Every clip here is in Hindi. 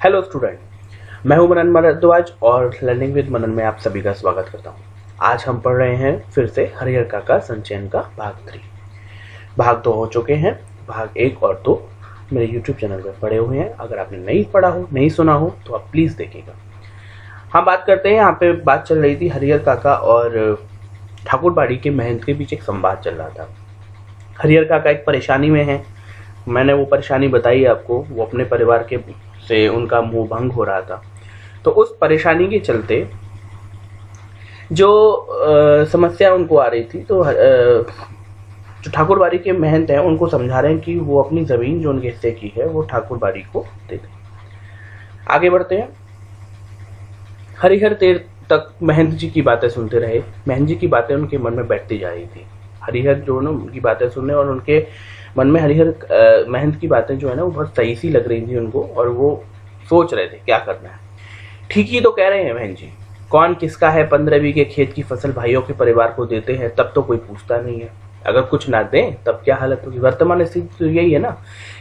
हेलो स्टूडेंट, मैं हूं मनन भारद्वाज और लर्निंग विद मनन में आप सभी का स्वागत करता हूं। आज हम पढ़ रहे हैं फिर से हरिहर काका संचयन का भाग 3। भाग 2 हो चुके हैं, भाग 1 और 2 मेरे YouTube चैनल पर पढ़े हुए हैं। अगर आपने नहीं पढ़ा हो, नहीं सुना हो तो आप प्लीज़ देखिएगा। हम बात करते हैं, यहाँ पे बात चल रही थी हरिहर काका और ठाकुरबाड़ी के महंत के बीच एक संवाद चल रहा था। हरिहर काका एक परेशानी में है, मैंने वो परेशानी बताई आपको। वो अपने परिवार के से उनका मुंह भंग हो रहा था, तो उस परेशानी के चलते जो समस्या उनको आ रही थी, तो जो ठाकुरबाड़ी के महंत हैं उनको समझा रहे हैं कि वो अपनी ज़मीन जो उनके हिस्से की है वो ठाकुरबाड़ी को दे दें। आगे बढ़ते हैं। हरिहर देर तक महंत जी की बातें सुनते रहे। महंत जी की बातें उनके मन में बैठती जा रही थी। हरिहर जो ना उनकी बातें सुनने और उनके मन में हरिहर महंत की बातें जो है ना वो बहुत सही सी लग रही थी उनको, और वो सोच रहे थे क्या करना है। ठीक ही तो कह रहे हैं महंत जी, कौन किसका है 15 बीघे खेत की फसल भाइयों के परिवार को देते हैं तब तो कोई पूछता नहीं है, अगर कुछ ना दें तब क्या हालत होगी। वर्तमान स्थिति तो यही है ना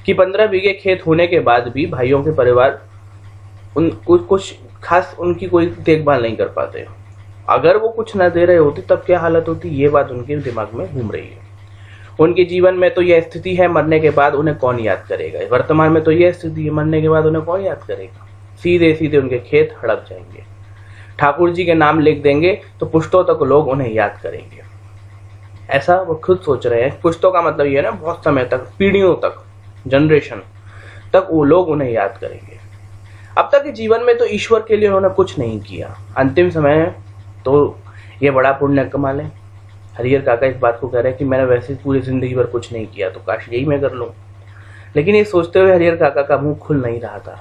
कि 15 बीघे खेत होने के बाद भी भाइयों के परिवार कुछ खास उनकी कोई देखभाल नहीं कर पाते। अगर वो कुछ ना दे रहे होते तब क्या हालत होती, ये बात उनके दिमाग में घूम रही है। उनके जीवन में तो यह स्थिति है, मरने के बाद उन्हें कौन याद करेगा। वर्तमान में तो यह स्थिति है, मरने के बाद उन्हें कौन याद करेगा। सीधे सीधे उनके खेत हड़प जाएंगे, ठाकुर जी के नाम लिख देंगे तो पुश्तों तक लोग उन्हें याद करेंगे। ऐसा वो खुद सोच रहे हैं। पुश्तों का मतलब ये है ना, बहुत समय तक, पीढ़ियों तक, जनरेशन तक वो लोग उन्हें याद करेंगे। अब तक के जीवन में तो ईश्वर के लिए उन्होंने कुछ नहीं किया, अंतिम समय तो ये बड़ा पुण्य कमा लें। हरिहर काका इस बात को कह रहे हैं कि मैंने वैसे पूरी जिंदगी भर कुछ नहीं किया, तो काश यही मैं कर लूं। लेकिन ये सोचते हुए हरिहर काका का मुंह खुल नहीं रहा था।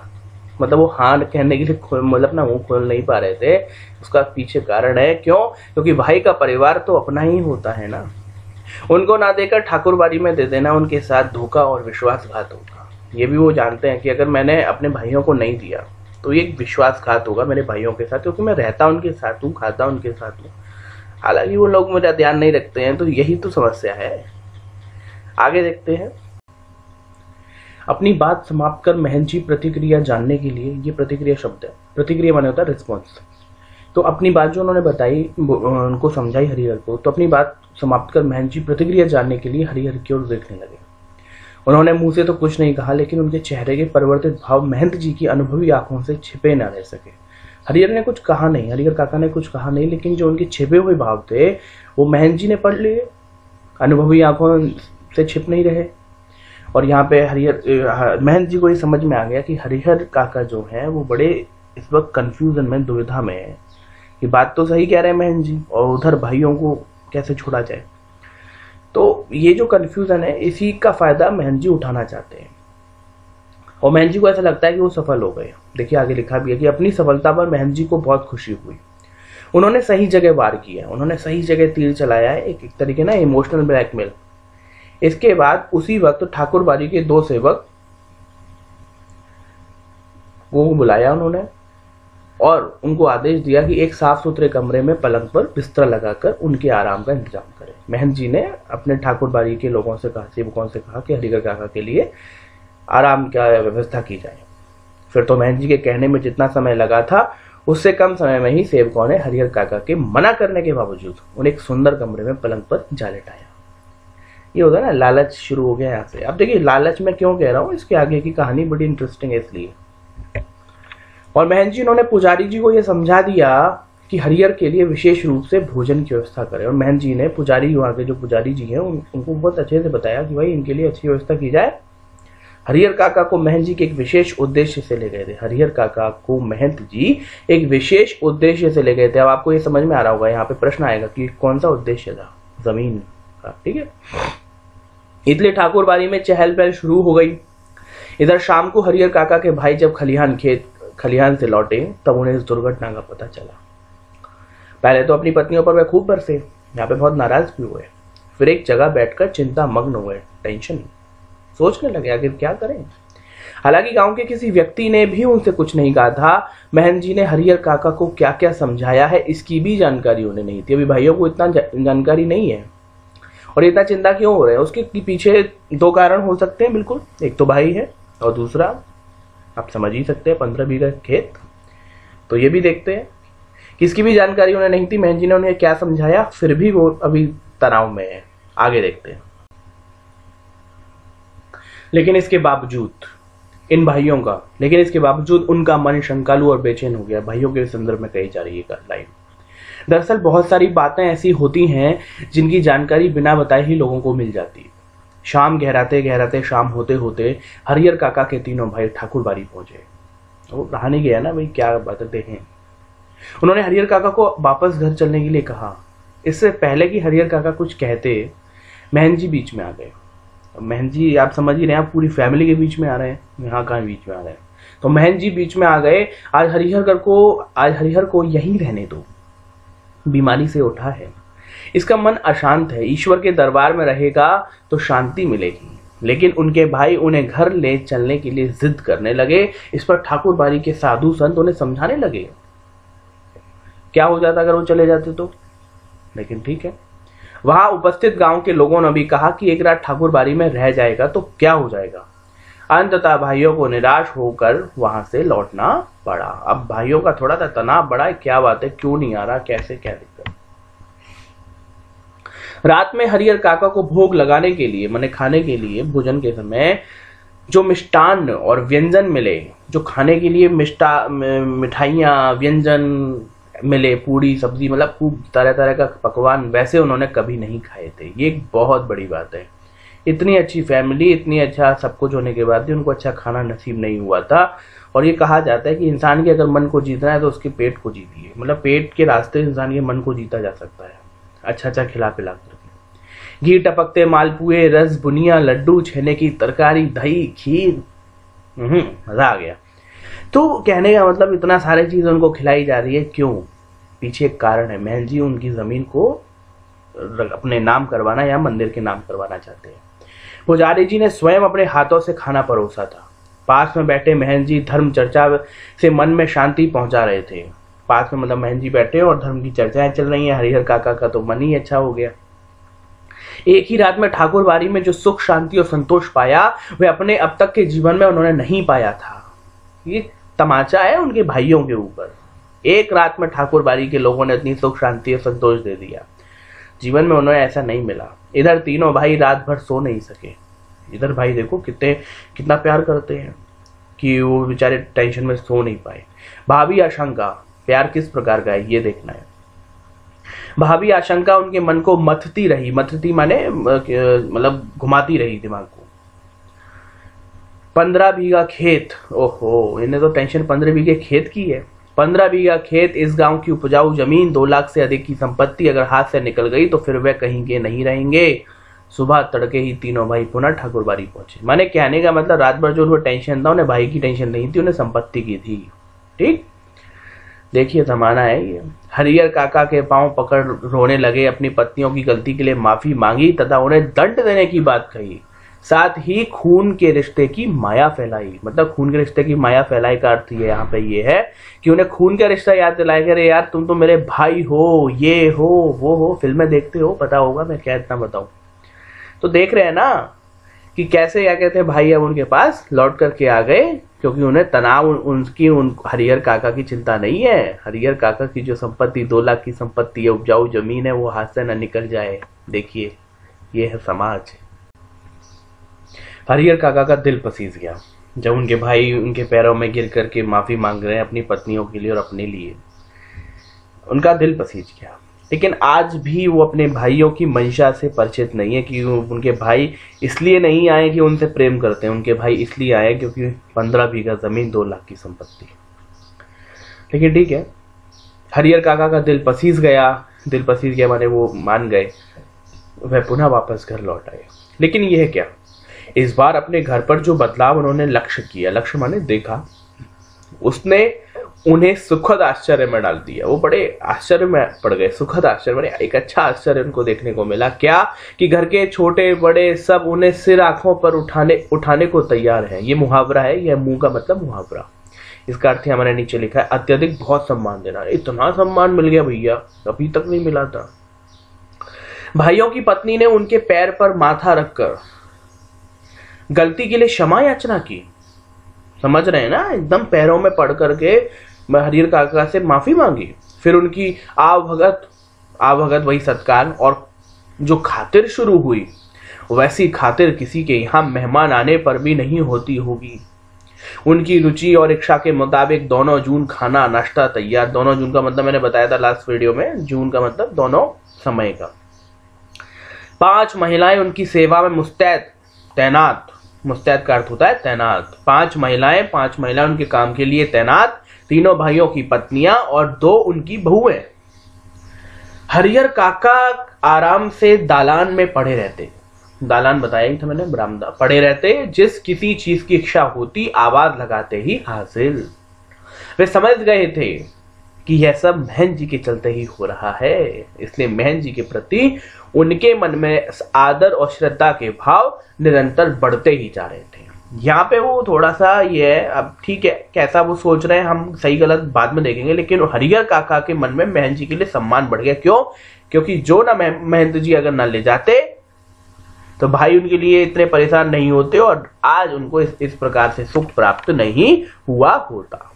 मतलब वो हाँ कहने के लिए मतलब ना मुंह खोल नहीं पा रहे थे। उसका पीछे कारण है, क्यों? क्योंकि भाई का परिवार तो अपना ही होता है ना। उनको ना देकर ठाकुरबाड़ी में दे देना उनके साथ धोखा और विश्वासघात होगा। ये भी वो जानते हैं कि अगर मैंने अपने भाइयों को नहीं दिया तो ये विश्वासघात होगा मेरे भाइयों के साथ, क्योंकि मैं रहता उनके साथ हूँ, खाता उनके साथ हूँ। हालांकि वो लोग मेरा ध्यान नहीं रखते हैं, तो यही तो समस्या है। आगे देखते हैं। अपनी बात समाप्त कर महंत जी प्रतिक्रिया जानने के लिए, ये प्रतिक्रिया शब्द है, प्रतिक्रिया माने होता है रिस्पॉन्स। तो अपनी बात जो उन्होंने बताई, उनको समझाई हरिहर को, तो अपनी बात समाप्त कर महंत जी प्रतिक्रिया जानने के लिए हरिहर की ओर देखने लगे। उन्होंने मुंह से तो कुछ नहीं कहा, लेकिन उनके चेहरे के परिवर्तित भाव महंत जी की अनुभवी आंखों से छिपे न रह सके। हरिहर ने कुछ कहा नहीं, हरिहर काका ने कुछ कहा नहीं, लेकिन जो उनके छिपे हुए भाव थे वो महंत जी ने पढ़ लिए, अनुभवी आंखों से छिप नहीं रहे। और यहाँ पे हरिहर महंत जी को ये समझ में आ गया कि हरिहर काका जो है वो बड़े इस वक्त कंफ्यूजन में, दुविधा में है कि बात तो सही कह रहे हैं महंत जी, और उधर भाइयों को कैसे छोड़ा जाए। तो ये जो कंफ्यूजन है, इसी का फायदा महंत जी उठाना चाहते हैं, और महंत जी को ऐसा लगता है कि वो सफल हो गए। देखिए आगे लिखा भी है कि अपनी सफलता पर महंत जी को बहुत खुशी हुई। उन्होंने सही जगह वार किया, उन्होंने सही जगह तीर चलाया है, एक तरीके ना इमोशनल ब्लैकमेल। इसके बाद उसी वक्त ठाकुरबाड़ी के 2 सेवक वो बुलाया उन्होंने और उनको आदेश दिया कि एक साफ सुथरे कमरे में पलंग पर बिस्तर लगाकर उनके आराम का इंतजाम करें। महंत जी ने अपने ठाकुरबाड़ी के लोगों से कहा, सेवकों से कहा कि हरिहर काका के लिए आराम का व्यवस्था की जाए। फिर तो महंत जी के कहने में जितना समय लगा था उससे कम समय में ही सेवकों ने हरिहर काका के मना करने के बावजूद उन्हें एक सुंदर कमरे में पलंग पर जा लेटाया। ये होता है ना, लालच शुरू हो गया यहाँ से। अब देखिए लालच में क्यों कह रहा हूँ, इसके आगे की कहानी बड़ी इंटरेस्टिंग है इसलिए। और महंत जी उन्होंने पुजारी जी को यह समझा दिया कि हरिहर के लिए विशेष रूप से भोजन की व्यवस्था करें। और महंत जी ने पुजारी, वहाँ के जो पुजारी जी हैं उनको बहुत अच्छे से बताया कि भाई इनके लिए अच्छी व्यवस्था की जाए। हरिहर काका को महंत जी के एक विशेष उद्देश्य से ले गए थे। हरिहर काका को महंत जी एक विशेष उद्देश्य से ले गए थे। अब आपको ये समझ में आ रहा होगा, यहाँ पे प्रश्न आएगा कि कौन सा उद्देश्य था, जमीन का, ठीक है। इसलिए ठाकुरबाड़ी में चहल पहल शुरू हो गई। इधर शाम को हरिहर काका के भाई जब खलिहान से लौटे तब उन्हें इस दुर्घटना का पता चला। पहले तो अपनी पत्नियों पर वे खूब बरसे, यहाँ पे बहुत नाराज भी हुए। फिर एक जगह बैठकर चिंता मग्न हुए, टेंशन, सोचने लगे आखिर क्या करें। हालांकि गांव के किसी व्यक्ति ने भी उनसे कुछ नहीं कहा था। महंत जी ने हरिहर काका को क्या क्या समझाया है इसकी भी जानकारी उन्हें नहीं थी। अभी भाइयों को इतना जानकारी नहीं है, और इतना चिंता क्यों हो रहे हैं उसके पीछे 2 कारण हो सकते हैं बिल्कुल। एक तो भाई है और दूसरा आप समझ ही सकते हैं 15 बीघा खेत। तो ये भी देखते हैं, किसकी भी जानकारी उन्हें नहीं थी, महन जी ने उन्हें क्या समझाया, फिर भी वो अभी तनाव में है। आगे देखते हैं। लेकिन इसके बावजूद उनका मन शंकालु और बेचैन हो गया। भाइयों के संदर्भ में कही जा रही है लाइन। दरअसल बहुत सारी बातें ऐसी होती हैं जिनकी जानकारी बिना बताए ही लोगों को मिल जाती है। शाम गहराते गहराते शाम होते होते हरिहर काका के तीनों भाई ठाकुर बाड़ी पहुंचे। वो रहा नहीं गया ना भाई, क्या बातें देखें। उन्होंने हरिहर काका को वापस घर चलने के लिए कहा। इससे पहले कि हरिहर काका कुछ कहते, महन जी बीच में आ गए। महन जी आप समझ ही रहे हैं, आप पूरी फैमिली के बीच में आ रहे हैं, यहाँ कहाँ बीच में आ रहे हैं। तो महन जी बीच में आ गए। आज हरिहर को यहीं रहने दो, बीमारी से उठा है, इसका मन अशांत है, ईश्वर के दरबार में रहेगा तो शांति मिलेगी। लेकिन उनके भाई उन्हें घर ले चलने के लिए जिद करने लगे। इस पर ठाकुर बाड़ी के साधु संत उन्हें समझाने लगे। क्या हो जाता अगर वो चले जाते तो, लेकिन ठीक है। वहां उपस्थित गांव के लोगों ने भी कहा कि एक रात ठाकुर बाड़ी में रह जाएगा तो क्या हो जाएगा। अंततः भाइयों को निराश होकर वहां से लौटना पड़ा। अब भाइयों का थोड़ा सा तनाव बढ़ा, क्या बात है, क्यों नहीं आ रहा, कैसे, क्या दिक्कत। रात में हरिहर काका को भोग लगाने के लिए, माने खाने के लिए भोजन के समय जो मिष्टान्न और व्यंजन मिले, जो खाने के लिए मिठाइयाँ व्यंजन मिले, पूरी सब्जी, मतलब खूब तरह तरह का पकवान, वैसे उन्होंने कभी नहीं खाए थे। ये एक बहुत बड़ी बात है। इतनी अच्छी फैमिली, इतनी अच्छा सब कुछ होने के बाद भी उनको अच्छा खाना नसीब नहीं हुआ था। और ये कहा जाता है कि इंसान के अगर मन को जीतना है तो उसके पेट को जीतिए, मतलब पेट के रास्ते इंसान के मन को जीता जा सकता है, अच्छा अच्छा खिला पिला करके। घी टपकते मालपुए, रस बुनिया, लड्डू, छेने की तरकारी, दही, खीर, मजा आ गया। तो कहने का मतलब इतना सारी चीज उनको खिलाई जा रही है, क्यों? पीछे एक कारण है। महल जी उनकी जमीन को अपने नाम करवाना या मंदिर के नाम करवाना चाहते हैं। पुजारी जी ने स्वयं अपने हाथों से खाना परोसा था। पास में बैठे महन जी धर्म चर्चा से मन में शांति पहुंचा रहे थे। पास में मतलब महन जी बैठे और धर्म की चर्चाएं चल रही हैं। हरिहर काका का तो मन ही अच्छा हो गया। एक ही रात में ठाकुर बाड़ी में जो सुख, शांति और संतोष पाया, वह अपने अब तक के जीवन में उन्होंने नहीं पाया था। ये तमाचा है उनके भाइयों के ऊपर। एक रात में ठाकुर बाड़ी के लोगों ने इतनी सुख, शांति और संतोष दे दिया, जीवन में उन्हें ऐसा नहीं मिला। इधर तीनों भाई रात भर सो नहीं सके। इधर भाई देखो कितना प्यार करते हैं कि वो बेचारे टेंशन में सो नहीं पाए। भाभी आशंका, प्यार किस प्रकार का है ये देखना है। भाभी आशंका उनके मन को मथती रही, मथती माने मतलब घुमाती रही दिमाग को। 15 बीघा खेत, ओहो, इन्हें तो टेंशन 15 बीघे खेत की है। 15 बीघा खेत, इस गांव की उपजाऊ जमीन, 2 लाख से अधिक की संपत्ति अगर हाथ से निकल गई तो फिर वे कहीं के नहीं रहेंगे। सुबह तड़के ही तीनों भाई पुनः ठाकुर बाड़ी पहुंचे। माने कहने का मतलब रात भर जो उनको टेंशन था, उन्हें भाई की टेंशन नहीं थी, उन्हें संपत्ति की थी। ठीक, देखिए जमाना है ये। हरिहर काका के पांव पकड़ रोने लगे, अपनी पत्नियों की गलती के लिए माफी मांगी तथा उन्हें दंड देने की बात कही। साथ ही खून के रिश्ते की माया फैलाई। मतलब खून के रिश्ते की माया फैलाई का अर्थ ये यहाँ पे ये है कि उन्हें खून का रिश्ता याद दिलाएगा। अरे यार तुम तो मेरे भाई हो, ये हो वो हो, फिल्में देखते हो, पता होगा, मैं क्या इतना बताऊं। तो देख रहे हैं ना कि कैसे क्या कहते हैं, भाई अब उनके पास लौट करके आ गए, क्योंकि उन्हें तनाव उन हरिहर काका की चिंता नहीं है। हरिहर काका की जो संपत्ति 2 लाख की संपत्ति है, उपजाऊ जमीन है, वो हाथ से न निकल जाए। देखिए ये है समाज। हरिहर काका का दिल पसीज गया जब उनके भाई उनके पैरों में गिर करके माफी मांग रहे हैं अपनी पत्नियों के लिए और अपने लिए। उनका दिल पसीज गया। लेकिन आज भी वो अपने भाइयों की मंशा से परिचित नहीं है कि उनके भाई इसलिए नहीं आए कि उनसे प्रेम करते हैं। उनके भाई इसलिए आए क्योंकि 15 बीघा जमीन, 2 लाख की संपत्ति। लेकिन ठीक है, हरिहर काका का दिल पसीज गया। दिल पसीज गया माने वो मान गए, वह पुनः वापस घर लौट आए। लेकिन यह क्या, इस बार अपने घर पर जो बदलाव उन्होंने लक्ष्य किया, लक्ष्य माने देखा, उसने उन्हें सुखद आश्चर्य में डाल दिया। वो बड़े आश्चर्य में पड़ गए, सुखद आश्चर्य में एक अच्छा आश्चर्य उनको देखने को मिला। क्या कि घर के छोटे बड़े सब उन्हें सिर आंखों पर उठाने को तैयार है। ये मुहावरा है, यह मुंह का मतलब मुहावरा। इसका अर्थ हमारे नीचे लिखा है अत्यधिक बहुत सम्मान देना। इतना सम्मान मिल गया भैया, अभी तक नहीं मिला था। भाइयों की पत्नी ने उनके पैर पर माथा रखकर गलती के लिए क्षमा याचना की। समझ रहे हैं ना, एकदम पैरों में पड़ करके हरिहर काका से माफी मांगी। फिर उनकी आवभगत वही सत्कार और जो खातिर शुरू हुई, वैसी खातिर किसी के यहाँ मेहमान आने पर भी नहीं होती होगी। उनकी रुचि और इच्छा के मुताबिक दोनों जून खाना नाश्ता तैयार। दोनों जून का मतलब मैंने बताया था लास्ट वीडियो में, जून का मतलब दोनों समय का। 5 महिलाएं उनकी सेवा में तैनात। मुस्तैद का अर्थ होता है तैनात। 5 महिलाएं उनके काम के लिए तैनात। 3 भाइयों की पत्नियां और 2 उनकी बहुएं। हरिहर काका आराम से दालान में पड़े रहते। दालान बताया ही था मैंने, बरामदा। पड़े रहते, जिस किसी चीज की इच्छा होती आवाज लगाते ही हासिल। वे समझ गए थे कि यह सब महन जी के चलते ही हो रहा है, इसलिए महन जी के प्रति उनके मन में आदर और श्रद्धा के भाव निरंतर बढ़ते ही जा रहे थे। यहाँ पे वो थोड़ा सा ये है, अब ठीक है कैसा वो सोच रहे हैं हम सही गलत बाद में देखेंगे, लेकिन हरिहर काका के मन में महंत जी के लिए सम्मान बढ़ गया। क्यों? क्योंकि जो ना महंत जी अगर ना ले जाते तो भाई उनके लिए इतने परेशान नहीं होते और आज उनको इस प्रकार से सुख प्राप्त नहीं हुआ होता।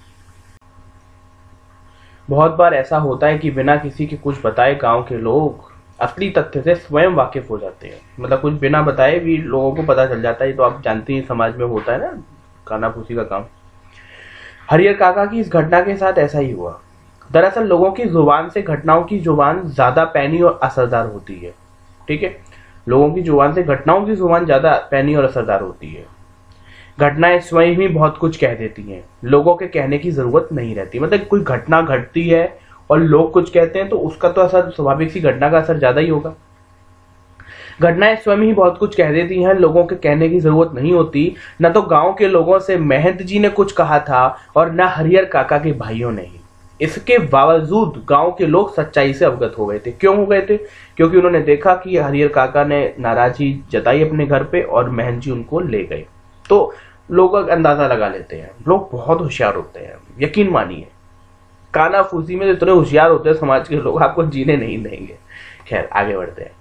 बहुत बार ऐसा होता है कि बिना किसी के कुछ बताए गांव के लोग असली तथ्य से स्वयं वाकिफ हो जाते हैं। मतलब कुछ बिना बताए भी लोगों को पता चल जाता है। तो आप जानते हैं समाज में होता है ना कानाफूसी का काम। हरिहर काका की इस घटना के साथ ऐसा ही हुआ। दरअसल लोगों की जुबान से घटनाओं की जुबान ज्यादा पैनी और असरदार होती है। ठीक है, लोगों की जुबान से घटनाओं की जुबान ज्यादा पैनी और असरदार होती है। घटनाएं स्वयं ही बहुत कुछ कह देती हैं, लोगों के कहने की जरूरत नहीं रहती। मतलब कोई घटना घटती है और लोग कुछ कहते हैं तो उसका तो असर, स्वाभाविक सी घटना का असर ज्यादा ही होगा। घटनाएं स्वयं ही बहुत कुछ कह देती हैं, लोगों के कहने की जरूरत नहीं होती। न तो गांव के लोगों से महंत जी ने कुछ कहा था और न हरिहर काका के भाइयों ने ही। इसके बावजूद गांव के लोग सच्चाई से अवगत हो गए थे। क्यों हो गए थे? क्योंकि उन्होंने देखा कि हरिहर काका ने नाराजगी जताई अपने घर पे और महंत जी उनको ले गए। तो लोग अंदाजा लगा लेते हैं। लोग बहुत होशियार होते हैं, यकीन मानिए। कानाफूसी में इतने होशियार होते हैं समाज के लोग, आपको जीने नहीं देंगे। खैर आगे बढ़ते हैं।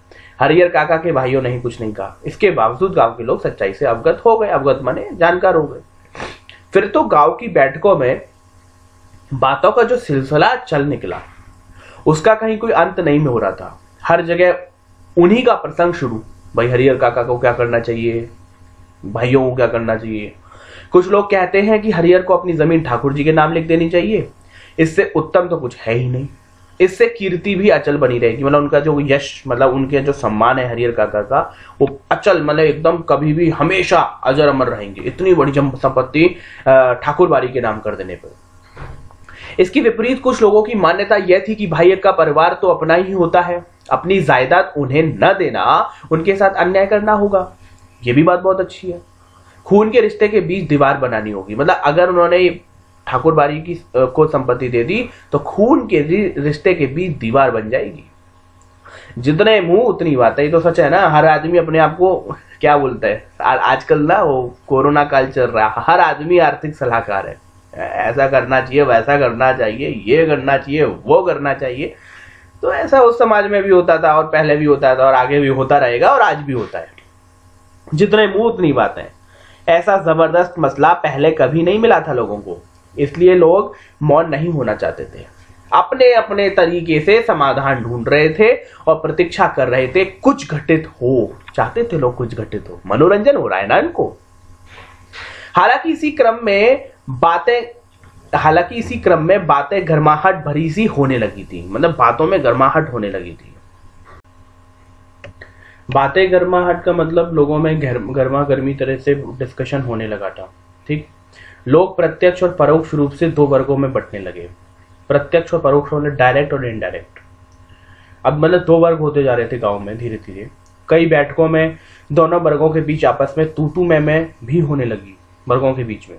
हरिहर काका के भाइयों ने ही कुछ नहीं कहा, इसके बावजूद गांव के लोग सच्चाई से अवगत हो गए। अवगत माने जानकार हो गए। फिर तो गांव की बैठकों में बातों का जो सिलसिला चल निकला, उसका कहीं कोई अंत नहीं हो रहा था। हर जगह उन्हीं का प्रसंग शुरू। भाई हरिहर काका को क्या करना चाहिए, भाइयों को क्या करना चाहिए। कुछ लोग कहते हैं कि हरिहर को अपनी जमीन ठाकुर जी के नाम लिख देनी चाहिए, इससे उत्तम तो कुछ है ही नहीं। इससे कीर्ति भी अचल बनी रहेगी। मतलब उनका जो यश, मतलब उनके जो सम्मान है हरिहर काका का, वो अचल, मतलब एकदम कभी भी हमेशा अजर अमर रहेंगे। इतनी बड़ी संपत्ति ठाकुर बाड़ी के नाम कर देने पर। इसकी विपरीत कुछ लोगों की मान्यता यह थी कि भाई का परिवार तो अपना ही होता है, अपनी जायदाद उन्हें न देना, उनके साथ अन्याय करना होगा। यह भी बात बहुत अच्छी है। खून के रिश्ते के बीच दीवार बनानी होगी। मतलब अगर उन्होंने ठाकुर बाड़ी की को संपत्ति दे दी तो खून के रिश्ते के बीच दीवार बन जाएगी। जितने मुंह उतनी बात है। ये तो सच है ना। हर आदमी अपने आप को क्या बोलता है आजकल ना, वो कोरोना काल चल रहा है, हर आदमी आर्थिक सलाहकार है। ऐसा करना चाहिए, वैसा करना चाहिए, ये करना चाहिए, वो करना चाहिए। तो ऐसा उस समाज में भी होता था और पहले भी होता था और आगे भी होता रहेगा और आज भी होता है। जितने मुंह उतनी बातें। ऐसा जबरदस्त मसला पहले कभी नहीं मिला था लोगों को, इसलिए लोग मौन नहीं होना चाहते थे। अपने अपने तरीके से समाधान ढूंढ रहे थे और प्रतीक्षा कर रहे थे कुछ घटित हो। चाहते थे लोग कुछ घटित हो, मनोरंजन हो रहा है ना इनको। हालांकि इसी क्रम में बातें गर्माहट भरी सी होने लगी थी। मतलब बातों में गर्माहट होने लगी थी। बातें गर्माहट का मतलब लोगों में गर्मा गर्मी तरह से डिस्कशन होने लगा था। ठीक, लोग प्रत्यक्ष और परोक्ष रूप से 2 वर्गों में बंटने लगे। प्रत्यक्ष और परोक्ष होने, डायरेक्ट और इनडायरेक्ट। अब मतलब 2 वर्ग होते जा रहे थे गांव में धीरे धीरे। कई बैठकों में दोनों वर्गों के बीच आपस में तू मैं भी होने लगी वर्गों के बीच में।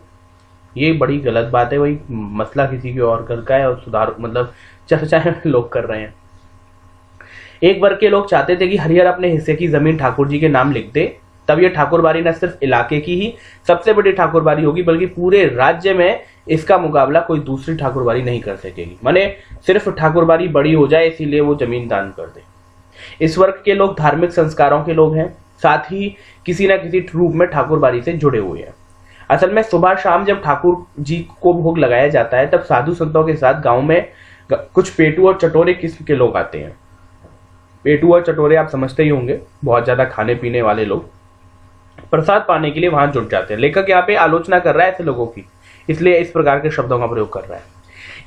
ये बड़ी गलत बात है। वही मसला किसी के और घर का है और सुधार, मतलब चर्चा लोग कर रहे हैं। एक वर्ग के लोग चाहते थे कि हरिहर अपने हिस्से की जमीन ठाकुर जी के नाम लिख दे, तब ये ठाकुरबाड़ी न सिर्फ इलाके की ही सबसे बड़ी ठाकुरबाड़ी होगी, बल्कि पूरे राज्य में इसका मुकाबला कोई दूसरी ठाकुरबाड़ी नहीं कर सकेगी। माने सिर्फ ठाकुरबाड़ी बड़ी हो जाए इसीलिए वो जमीन दान कर दे। इस वर्ग के लोग धार्मिक संस्कारों के लोग हैं, साथ ही किसी न किसी रूप में ठाकुरबाड़ी से जुड़े हुए हैं। असल में सुबह शाम जब ठाकुर जी को भोग लगाया जाता है तब साधु संतों के साथ गांव में कुछ पेटू और चटोरे किस्म के लोग आते हैं। पेटू और चटोरे आप समझते ही होंगे, बहुत ज्यादा खाने पीने वाले लोग प्रसाद पाने के लिए वहां जुट जाते हैं। लेखक यहाँ पे आलोचना कर रहा है ऐसे लोगों की, इसलिए इस प्रकार के शब्दों का प्रयोग कर रहा है।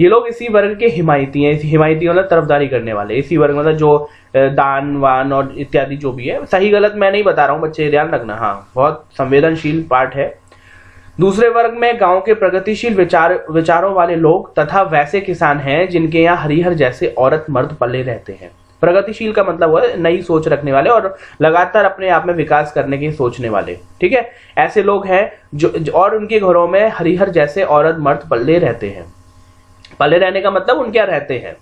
ये लोग इसी वर्ग के हिमायती हैं। हिमायती मतलब तरफदारी करने वाले, इसी वर्ग मतलब जो दान वान और इत्यादि जो भी है। सही गलत मैं नहीं बता रहा हूँ बच्चे, ध्यान रखना, हाँ बहुत संवेदनशील पाठ है। दूसरे वर्ग में गांव के प्रगतिशील विचारों वाले लोग तथा वैसे किसान हैं जिनके यहाँ हरिहर जैसे औरत मर्द पले रहते हैं। प्रगतिशील का मतलब है नई सोच रखने वाले और लगातार अपने आप में विकास करने की सोचने वाले, ठीक है। ऐसे लोग हैं जो और उनके घरों में हरिहर जैसे औरत मर्द पले रहते हैं। पले रहने का मतलब उनके यहाँ रहते हैं।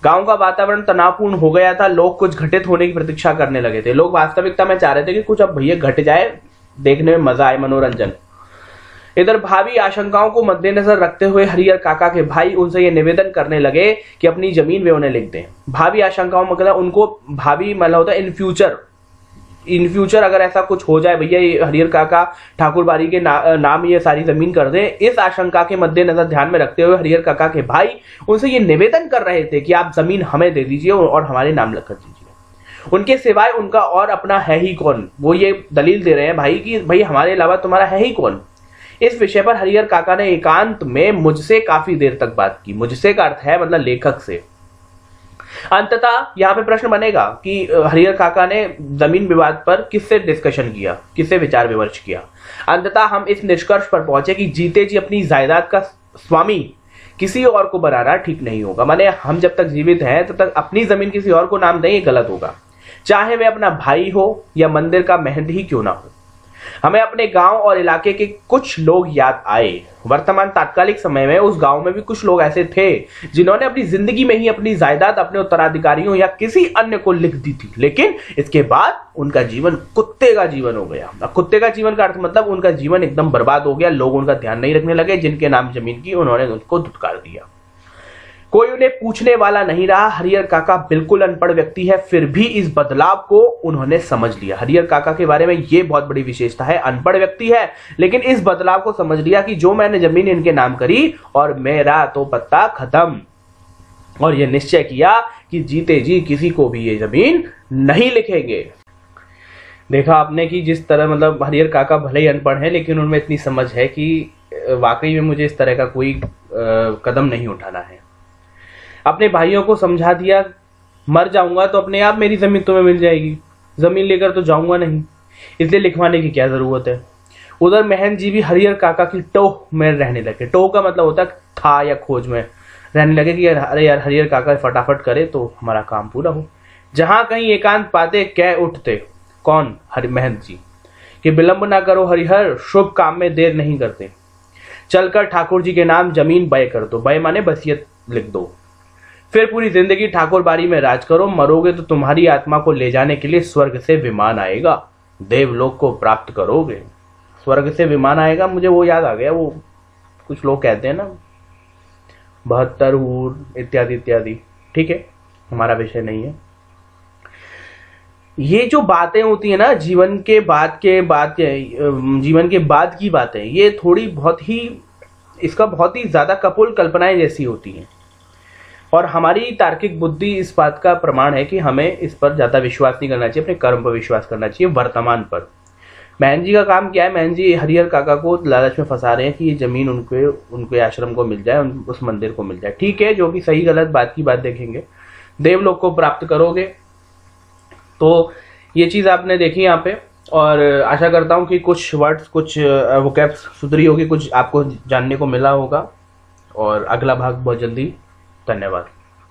गांव का वातावरण तनावपूर्ण हो गया था, लोग कुछ घटित होने की प्रतीक्षा करने लगे थे। लोग वास्तविकता में चाह रहे थे कि कुछ अब भैया घट जाए, देखने में मजा आए, मनोरंजन। इधर भावी आशंकाओं को मद्देनजर रखते हुए हरिहर काका के भाई उनसे ये निवेदन करने लगे कि अपनी जमीन वे उन्हें लिख दें। भावी आशंकाओं मतलब उनको भावी मतलब होता है इन फ्यूचर अगर ऐसा कुछ हो जाए भैया ये हरिहर काका ठाकुर बाड़ी के नाम ये सारी जमीन कर दें, इस आशंका के मद्देनजर ध्यान में रखते हुए हरिहर काका के भाई उनसे ये निवेदन कर रहे थे कि आप जमीन हमें दे दीजिए और हमारे नाम लिख कर दीजिए। उनके सिवाय उनका और अपना है ही कौन, वो ये दलील दे रहे हैं भाई कि भाई हमारे अलावा तुम्हारा है ही कौन। इस विषय पर हरिहर काका ने एकांत में मुझसे काफी देर तक बात की। मुझसे का अर्थ है मतलब लेखक से। अंततः यहाँ पे प्रश्न बनेगा कि हरिहर काका ने जमीन विवाद पर किससे डिस्कशन किया, किससे विचार विमर्श किया। अंततः हम इस निष्कर्ष पर पहुंचे कि जीते जी अपनी जायदाद का स्वामी किसी और को बनाना ठीक नहीं होगा। माने हम जब तक जीवित हैं तब तक अपनी जमीन किसी और को नाम दें, ये गलत होगा, चाहे वह अपना भाई हो या मंदिर का महंत ही क्यों ना हो। हमें अपने गांव और इलाके के कुछ लोग याद आए। वर्तमान तात्कालिक समय में उस गांव में भी कुछ लोग ऐसे थे जिन्होंने अपनी जिंदगी में ही अपनी जायदाद अपने उत्तराधिकारियों या किसी अन्य को लिख दी थी, लेकिन इसके बाद उनका जीवन कुत्ते का जीवन हो गया। अब कुत्ते का जीवन का अर्थ मतलब उनका जीवन एकदम बर्बाद हो गया। लोग उनका ध्यान नहीं रखने लगे, जिनके नाम जमीन की उन्होंने उनको धुतकार दिया। कोई उन्हें पूछने वाला नहीं रहा। हरिहर काका बिल्कुल अनपढ़ व्यक्ति है, फिर भी इस बदलाव को उन्होंने समझ लिया। हरिहर काका के बारे में ये बहुत बड़ी विशेषता है, अनपढ़ व्यक्ति है लेकिन इस बदलाव को समझ लिया कि जो मैंने जमीन इनके नाम करी और मेरा तो पत्ता खत्म, और यह निश्चय किया कि जीते जी किसी को भी ये जमीन नहीं लिखेंगे। देखा आपने कि जिस तरह मतलब हरिहर काका भले ही अनपढ़ है लेकिन उनमें इतनी समझ है कि वाकई में मुझे इस तरह का कोई कदम नहीं उठाना है। अपने भाइयों को समझा दिया, मर जाऊंगा तो अपने आप मेरी जमीन तुम्हें मिल जाएगी, जमीन लेकर तो जाऊंगा नहीं, इसलिए लिखवाने की क्या जरूरत है। उधर महंत जी भी हरिहर काका की टोह में रहने लगे। टोह का मतलब होता है था या खोज में रहने लगे कि अरे यार हरिहर काका फटाफट करे तो हमारा काम पूरा हो। जहां कहीं एकांत पाते कह उठते, कौन, महंत जी, कि विलंब ना करो हरिहर, शुभ काम में देर नहीं करते, चलकर ठाकुर जी के नाम जमीन बय कर दो। बय माने बसियत लिख दो, फिर पूरी जिंदगी ठाकुर बाड़ी में राज करो। मरोगे तो तुम्हारी आत्मा को ले जाने के लिए स्वर्ग से विमान आएगा, देवलोक को प्राप्त करोगे। स्वर्ग से विमान आएगा, मुझे वो याद आ गया, वो कुछ लोग कहते हैं ना 72 हूर इत्यादि इत्यादि, ठीक है, हमारा विषय नहीं है। ये जो बातें होती है ना जीवन के बाद की बातें, ये थोड़ी बहुत ही इसका बहुत ही ज्यादा कपोल कल्पनाएं जैसी होती हैं, और हमारी तार्किक बुद्धि इस बात का प्रमाण है कि हमें इस पर ज्यादा विश्वास नहीं करना चाहिए, अपने कर्म पर विश्वास करना चाहिए, वर्तमान पर। महंत जी का काम क्या है, महंत जी हरिहर काका को लालच में फंसा रहे हैं कि ये जमीन उनके आश्रम को मिल जाए, उस मंदिर को मिल जाए, ठीक है, जो कि सही गलत बात की बात देखेंगे। देवलोक को प्राप्त करोगे, तो ये चीज आपने देखी यहाँ पे, और आशा करता हूँ कि कुछ वर्ड्स, कुछ वोकैब्स सुधरी होगी, कुछ आपको जानने को मिला होगा, और अगला भाग बहुत जल्दी। धन्यवाद।